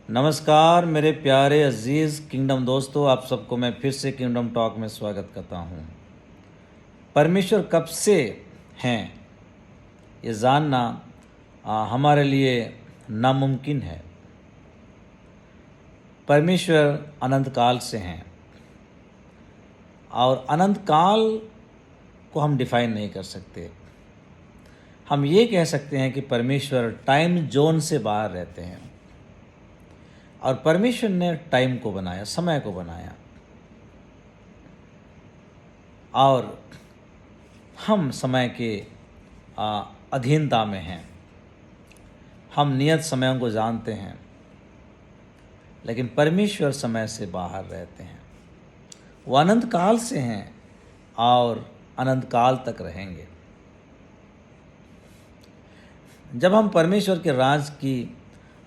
नमस्कार मेरे प्यारे अजीज़ किंगडम दोस्तों, आप सबको मैं फिर से किंगडम टॉक में स्वागत करता हूँ। परमेश्वर कब से हैं ये जानना हमारे लिए नामुमकिन है। परमेश्वर अनंत काल से हैं और अनंत काल को हम डिफाइन नहीं कर सकते। हम ये कह सकते हैं कि परमेश्वर टाइम जोन से बाहर रहते हैं और परमेश्वर ने टाइम को बनाया, समय को बनाया और हम समय के अधीनता में हैं। हम नियत समयों को जानते हैं, लेकिन परमेश्वर समय से बाहर रहते हैं। वो अनंत काल से हैं और अनंत काल तक रहेंगे। जब हम परमेश्वर के राज की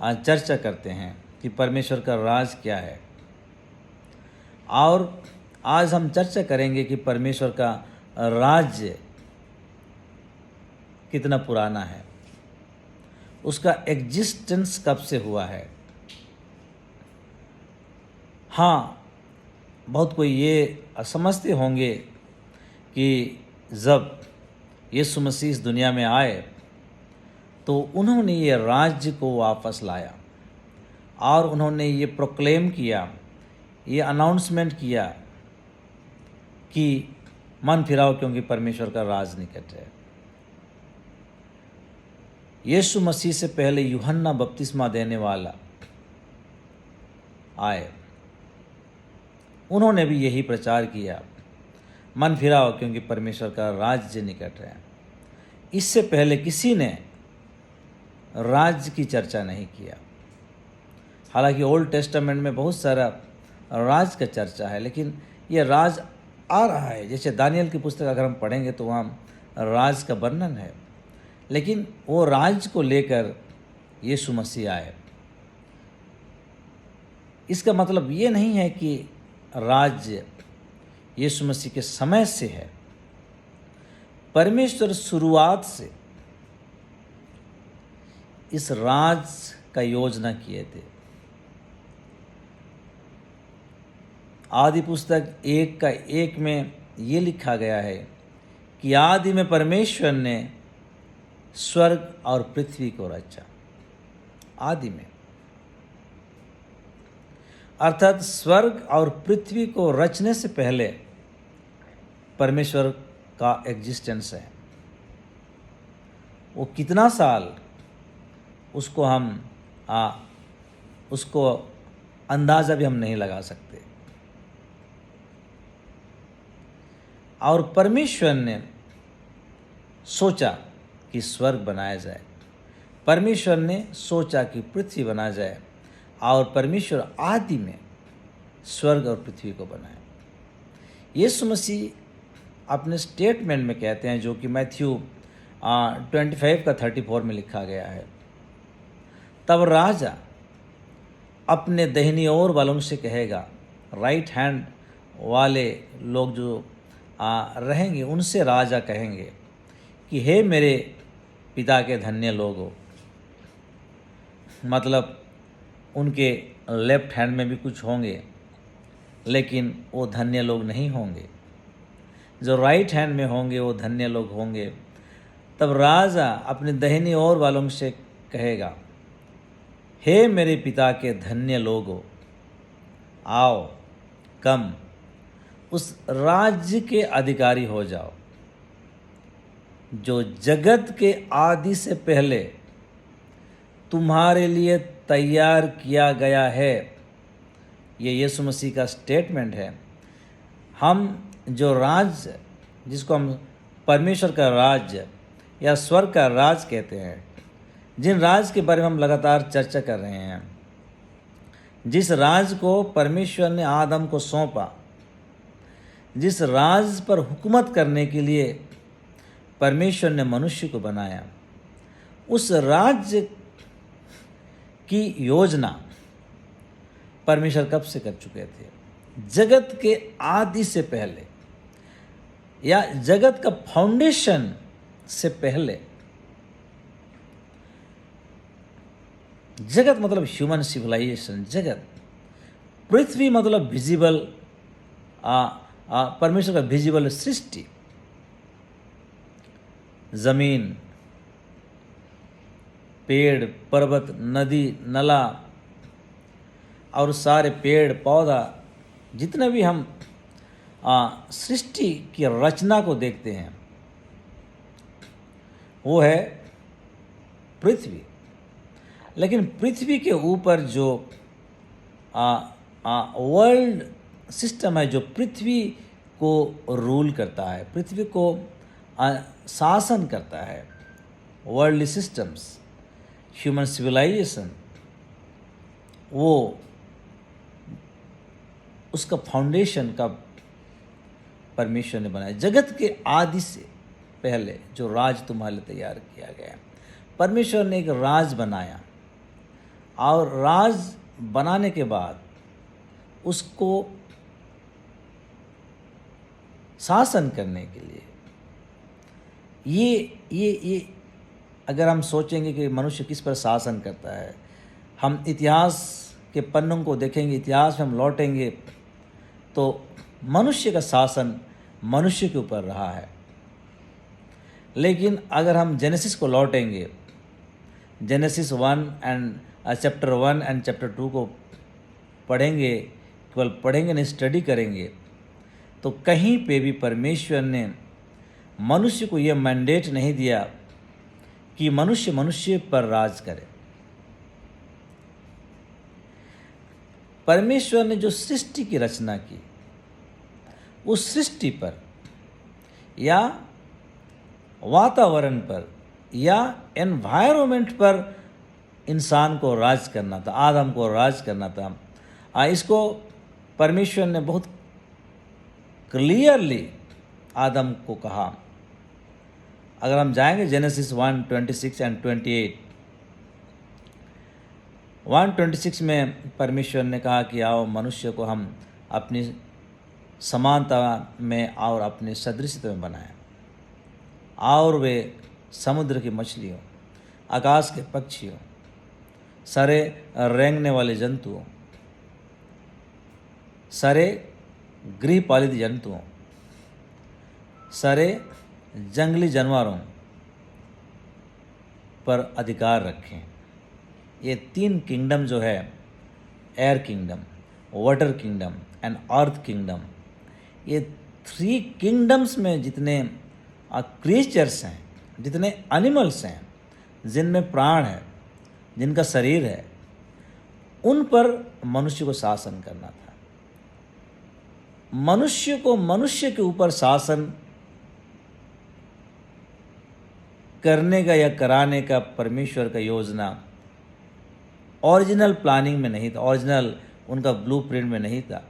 चर्चा करते हैं कि परमेश्वर का राज क्या है, और आज हम चर्चा करेंगे कि परमेश्वर का राज्य कितना पुराना है, उसका एग्जिस्टेंस कब से हुआ है। हाँ, बहुत कोई ये समझते होंगे कि जब यीशु मसीह इस दुनिया में आए तो उन्होंने ये राज्य को वापस लाया और उन्होंने ये प्रोक्लेम किया, ये अनाउंसमेंट किया कि मन फिराओ क्योंकि परमेश्वर का राज निकट है। यीशु मसीह से पहले यूहन्ना बपतिस्मा देने वाला आए, उन्होंने भी यही प्रचार किया, मन फिराओ क्योंकि परमेश्वर का राज्य निकट है। इससे पहले किसी ने राज्य की चर्चा नहीं किया। हालांकि ओल्ड टेस्टामेंट में बहुत सारा राज का चर्चा है, लेकिन ये राज आ रहा है। जैसे दानियल की पुस्तक अगर हम पढ़ेंगे तो वहाँ राज का वर्णन है, लेकिन वो राज को लेकर यीशु मसीह आए। इसका मतलब ये नहीं है कि राज्य यीशु मसीह के समय से है। परमेश्वर शुरुआत से इस राज का योजना किए थे। आदि पुस्तक 1:1 में ये लिखा गया है कि आदि में परमेश्वर ने स्वर्ग और पृथ्वी को रचा। आदि में, अर्थात स्वर्ग और पृथ्वी को रचने से पहले परमेश्वर का एग्जिस्टेंस है। वो कितना साल, उसको हम उसको अंदाज़ा भी हम नहीं लगा सकते। और परमेश्वर ने सोचा कि स्वर्ग बनाया जाए, परमेश्वर ने सोचा कि पृथ्वी बनाया जाए, और परमेश्वर आदि में स्वर्ग और पृथ्वी को बनाया। यीशु मसीह अपने स्टेटमेंट में कहते हैं, जो कि मैथ्यू 25:34 में लिखा गया है, तब राजा अपने दाहिनी ओर वालों से कहेगा, राइट हैंड वाले लोग जो रहेंगे उनसे राजा कहेंगे कि हे मेरे पिता के धन्य लोगो। मतलब उनके लेफ्ट हैंड में भी कुछ होंगे, लेकिन वो धन्य लोग नहीं होंगे। जो राइट हैंड में होंगे वो धन्य लोग होंगे। तब राजा अपने दाहिनी ओर वालों से कहेगा, हे मेरे पिता के धन्य लोगो, आओ कम उस राज्य के अधिकारी हो जाओ जो जगत के आदि से पहले तुम्हारे लिए तैयार किया गया है। ये यीशु मसीह का स्टेटमेंट है। हम जो राज्य, जिसको हम परमेश्वर का राज्य या स्वर्ग का राज कहते हैं, जिन राज के बारे में हम लगातार चर्चा कर रहे हैं, जिस राज को परमेश्वर ने आदम को सौंपा, जिस राज पर हुकूमत करने के लिए परमेश्वर ने मनुष्य को बनाया, उस राज्य की योजना परमेश्वर कब से कर चुके थे? जगत के आदि से पहले, या जगत का फाउंडेशन से पहले जगत मतलब ह्यूमन सिविलाइजेशन, जगत। पृथ्वी मतलब विजिबल, परमेश्वर का विजिबल सृष्टि, जमीन, पेड़, पर्वत, नदी, नाला और सारे पेड़ पौधा, जितने भी हम सृष्टि की रचना को देखते हैं वो है पृथ्वी। लेकिन पृथ्वी के ऊपर जो वर्ल्ड सिस्टम है, जो पृथ्वी को रूल करता है, पृथ्वी को शासन करता है, वर्ल्ड सिस्टम्स, ह्यूमन सिविलाइजेशन, वो उसका फाउंडेशन का परमेश्वर ने बनाया। जगत के आदि से पहले जो राज तुम्हारे लिए तैयार किया गया, परमेश्वर ने एक राज बनाया, और राज बनाने के बाद उसको शासन करने के लिए ये अगर हम सोचेंगे कि मनुष्य किस पर शासन करता है, हम इतिहास के पन्नों को देखेंगे, इतिहास में हम लौटेंगे तो मनुष्य का शासन मनुष्य के ऊपर रहा है। लेकिन अगर हम जेनेसिस को लौटेंगे, genesis 1 and chapter 1 and chapter 2 को पढ़ेंगे, केवल पढ़ेंगे नहीं, स्टडी करेंगे, तो कहीं पे भी परमेश्वर ने मनुष्य को यह मैंडेट नहीं दिया कि मनुष्य मनुष्य पर राज करे। परमेश्वर ने जो सृष्टि की रचना की, उस सृष्टि पर या वातावरण पर या एनवायरनमेंट पर इंसान को राज करना था, आदम को राज करना था। इसको परमेश्वर ने बहुत क्लियरली आदम को कहा। अगर हम जाएंगे जेनेसिस 1:26 एंड 28, 1:26 में परमेश्वर ने कहा कि आओ मनुष्य को हम अपनी समानता में और अपनी सदृशता में बनाएं, और वे समुद्र की मछलियों, आकाश के पक्षियों, सारे रेंगने वाले जंतुओं, सारे गृहपालित जंतुओं, सारे जंगली जानवरों पर अधिकार रखें। ये 3 किंगडम जो है, air kingdom, water kingdom and earth kingdom, ये 3 किंगडम्स में जितने क्रिएचर्स हैं, जितने एनिमल्स हैं, जिनमें प्राण है, जिनका शरीर है, उन पर मनुष्य को शासन करना था। मनुष्य को मनुष्य के ऊपर शासन करने का या कराने का परमेश्वर का योजना ओरिजिनल प्लानिंग में नहीं था, ओरिजिनल उनका ब्लूप्रिंट में नहीं था।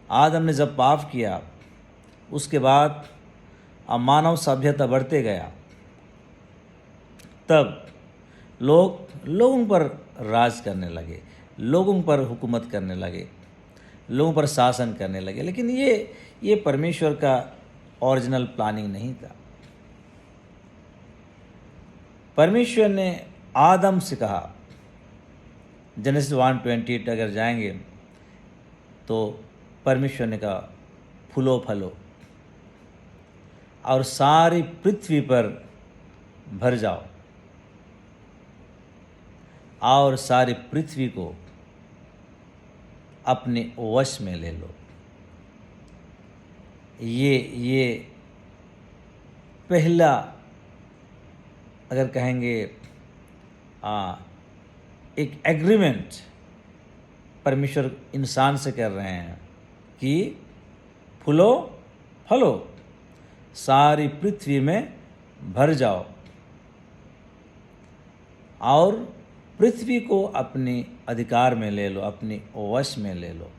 आदम ने जब पाप किया, उसके बाद मानव सभ्यता बढ़ते गया, तब लोगों पर राज करने लगे, लोगों पर हुकूमत करने लगे, लोगों पर शासन करने लगे। लेकिन ये परमेश्वर का ओरिजिनल प्लानिंग नहीं था। परमेश्वर ने आदम से कहा, जेनेसिस 1:28 अगर जाएंगे तो परमेश्वर ने कहा फूलो फलो और सारी पृथ्वी पर भर जाओ और सारी पृथ्वी को अपने वश में ले लो। ये पहला अगर कहेंगे एक एग्रीमेंट परमेश्वर इंसान से कर रहे हैं कि फूलो फलो, सारी पृथ्वी में भर जाओ और पृथ्वी को अपने अधिकार में ले लो, अपने वश में ले लो।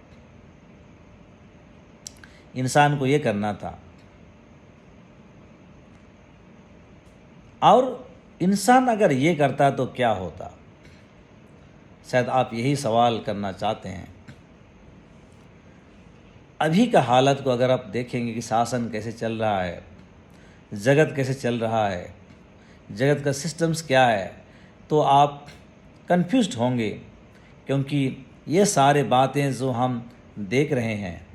इंसान को ये करना था। और इंसान अगर ये करता तो क्या होता? शायद आप यही सवाल करना चाहते हैं। अभी का हालत को अगर आप देखेंगे कि शासन कैसे चल रहा है, जगत कैसे चल रहा है, जगत का सिस्टम्स क्या है, तो आप कंफ्यूज्ड होंगे, क्योंकि ये सारे बातें जो हम देख रहे हैं,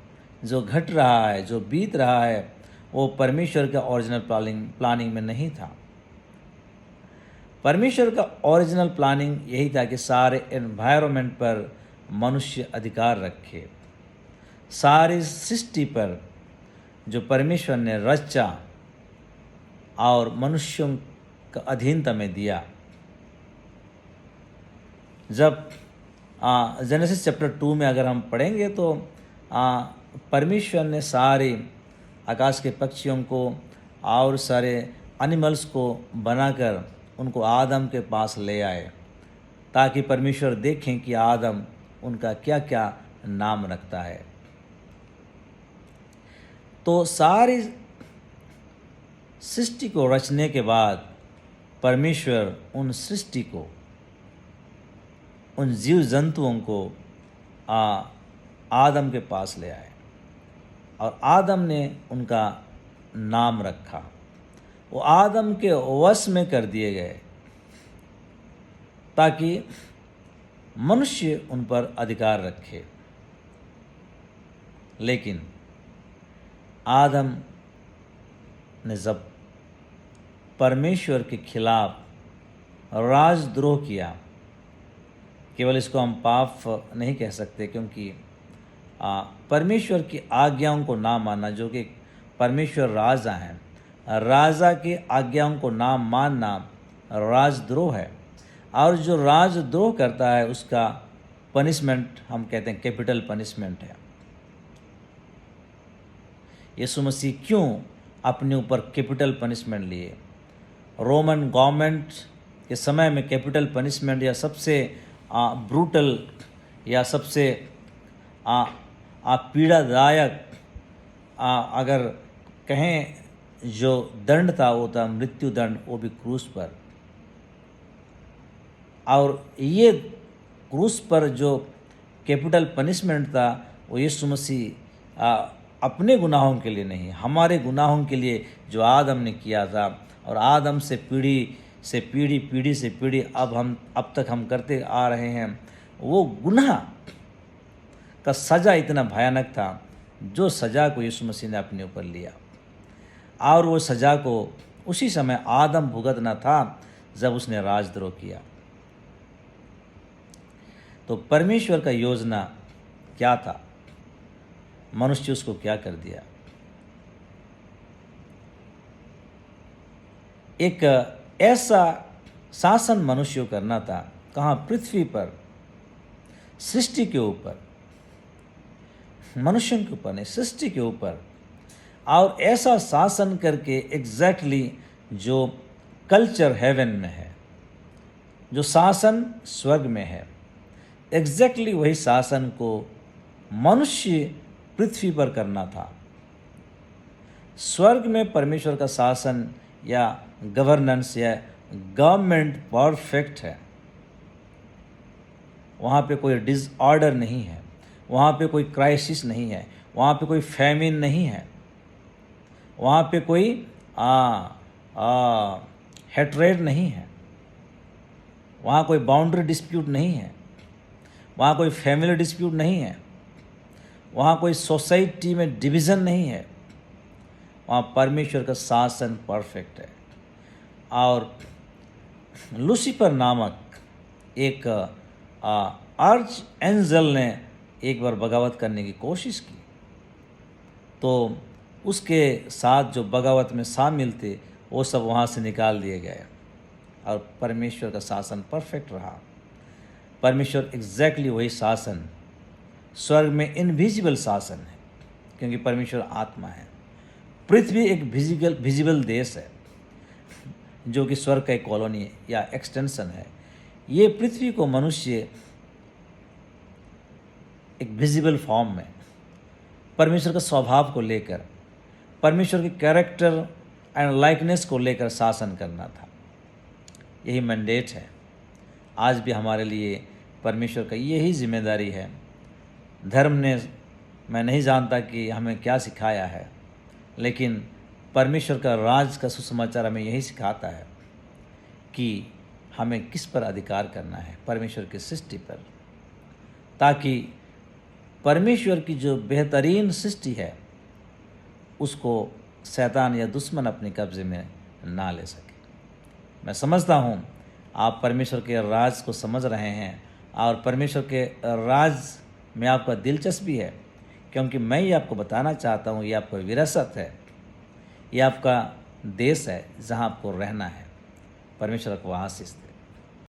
जो घट रहा है, जो बीत रहा है, वो परमेश्वर का ओरिजिनल प्लानिंग में नहीं था। परमेश्वर का ओरिजिनल प्लानिंग यही था कि सारे एनवायरनमेंट पर मनुष्य अधिकार रखे, सारी सृष्टि पर जो परमेश्वर ने रचा और मनुष्यों का अधीनता में दिया। जब जेनेसिस चैप्टर 2 में अगर हम पढ़ेंगे तो परमेश्वर ने सारे आकाश के पक्षियों को और सारे एनिमल्स को बनाकर उनको आदम के पास ले आए, ताकि परमेश्वर देखें कि आदम उनका क्या क्या नाम रखता है। तो सारी सृष्टि को रचने के बाद परमेश्वर उन सृष्टि को, उन जीव जंतुओं को आदम के पास ले आए और आदम ने उनका नाम रखा। वो आदम के वश में कर दिए गए ताकि मनुष्य उन पर अधिकार रखे। लेकिन आदम ने जब परमेश्वर के खिलाफ राजद्रोह किया, केवल इसको हम पाप नहीं कह सकते, क्योंकि परमेश्वर की आज्ञाओं को ना मानना, जो कि परमेश्वर राजा हैं, राजा की आज्ञाओं को ना मानना राजद्रोह है। और जो राजद्रोह करता है उसका पनिशमेंट हम कहते हैं कैपिटल पनिशमेंट है। यीशु मसीह क्यों अपने ऊपर कैपिटल पनिशमेंट लिए? रोमन गवर्नमेंट के समय में कैपिटल पनिशमेंट या सबसे ब्रूटल या सबसे पीड़ादायक अगर कहें जो दंड था वो था मृत्यु दंड, वो भी क्रूस पर। और ये क्रूस पर जो कैपिटल पनिशमेंट था वो यीशु मसीह अपने गुनाहों के लिए नहीं, हमारे गुनाहों के लिए जो आदम ने किया था, और आदम से पीढ़ी से पीढ़ी अब तक हम करते आ रहे हैं, वो गुनाह का सज़ा इतना भयानक था, जो सज़ा को यीशु मसीह ने अपने ऊपर लिया। और वो सज़ा को उसी समय आदम भुगतना था जब उसने राजद्रोह किया। तो परमेश्वर का योजना क्या था? मनुष्य उसको क्या कर दिया? एक ऐसा शासन मनुष्य को करना था, कहाँ? पृथ्वी पर, सृष्टि के ऊपर, मनुष्यों के ऊपर नहीं, सृष्टि के ऊपर। और ऐसा शासन करके एग्जैक्टली जो कल्चर हेवन में है, जो शासन स्वर्ग में है, एग्जैक्टली वही शासन को मनुष्य पृथ्वी पर करना था। स्वर्ग में परमेश्वर का शासन या गवर्नेंस या गवर्नमेंट परफेक्ट है, वहाँ पे कोई डिसऑर्डर नहीं है, वहाँ पे कोई क्राइसिस नहीं है, वहाँ पे कोई फैमिन नहीं है, वहाँ पे कोई हेट्रेड नहीं है, वहाँ कोई बाउंड्री डिस्प्यूट नहीं है, वहाँ कोई फैमिली डिस्प्यूट नहीं है, वहाँ कोई सोसाइटी में डिवीज़न नहीं है। वहाँ परमेश्वर का शासन परफेक्ट है। और लूसीफर नामक एक आर्च एंजल ने एक बार बगावत करने की कोशिश की, तो उसके साथ जो बगावत में शामिल थे वो सब वहाँ से निकाल दिए गए और परमेश्वर का शासन परफेक्ट रहा। परमेश्वर एग्जैक्टली वही शासन, स्वर्ग में इनविजिबल शासन है, क्योंकि परमेश्वर आत्मा है। पृथ्वी एक विजिबल देश है, जो कि स्वर्ग का एक कॉलोनी या एक्सटेंशन है। ये पृथ्वी को मनुष्य एक विजिबल फॉर्म में परमेश्वर का स्वभाव को लेकर, परमेश्वर के कैरेक्टर एंड लाइकनेस को लेकर शासन करना था। यही मैंडेट है। आज भी हमारे लिए परमेश्वर का यही जिम्मेदारी है। धर्म ने, मैं नहीं जानता कि हमें क्या सिखाया है, लेकिन परमेश्वर का राज का सुसमाचार हमें यही सिखाता है कि हमें किस पर अधिकार करना है, परमेश्वर की सृष्टि पर, ताकि परमेश्वर की जो बेहतरीन सृष्टि है उसको शैतान या दुश्मन अपने कब्जे में ना ले सके। मैं समझता हूँ आप परमेश्वर के राज को समझ रहे हैं और परमेश्वर के राज में आपका दिलचस्पी है, क्योंकि मैं ये आपको बताना चाहता हूँ ये आपका विरासत है, ये आपका देश है जहाँ आपको रहना है। परमेश्वर को आशीष दे।